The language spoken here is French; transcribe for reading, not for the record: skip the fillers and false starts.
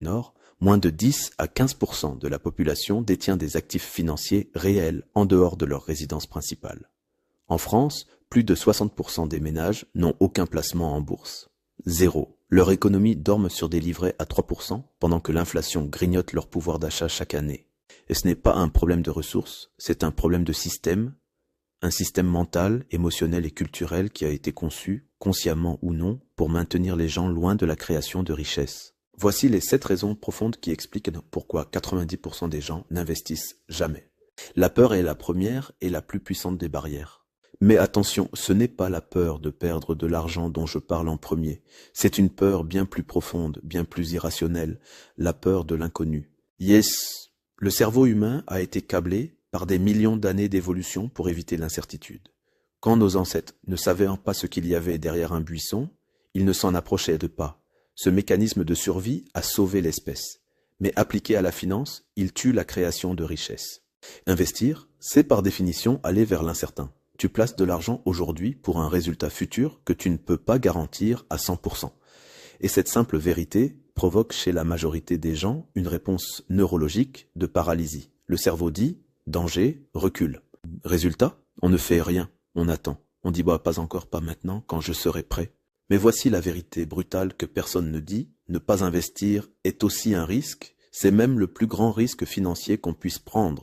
Nord, moins de 10 à 15% de la population détient des actifs financiers réels en dehors de leur résidence principale. En France, plus de 60% des ménages n'ont aucun placement en bourse. Zéro. Leur économie dorme sur des livrets à 3% pendant que l'inflation grignote leur pouvoir d'achat chaque année. Et ce n'est pas un problème de ressources, c'est un problème de système, un système mental, émotionnel et culturel qui a été conçu, consciemment ou non, pour maintenir les gens loin de la création de richesses. Voici les 7 raisons profondes qui expliquent pourquoi 90% des gens n'investissent jamais. La peur est la première et la plus puissante des barrières. Mais attention, ce n'est pas la peur de perdre de l'argent dont je parle en premier. C'est une peur bien plus profonde, bien plus irrationnelle, la peur de l'inconnu. Yes, le cerveau humain a été câblé par des millions d'années d'évolution pour éviter l'incertitude. Quand nos ancêtres ne savaient pas ce qu'il y avait derrière un buisson, ils ne s'en approchaient pas. Ce mécanisme de survie a sauvé l'espèce. Mais appliqué à la finance, il tue la création de richesses. Investir, c'est par définition aller vers l'incertain. Tu places de l'argent aujourd'hui pour un résultat futur que tu ne peux pas garantir à 100%. Et cette simple vérité provoque chez la majorité des gens une réponse neurologique de paralysie. Le cerveau dit « danger, recule ». Résultat, on ne fait rien, on attend. On dit bah, « pas encore, pas maintenant, quand je serai prêt ». Mais voici la vérité brutale que personne ne dit, ne pas investir est aussi un risque, c'est même le plus grand risque financier qu'on puisse prendre.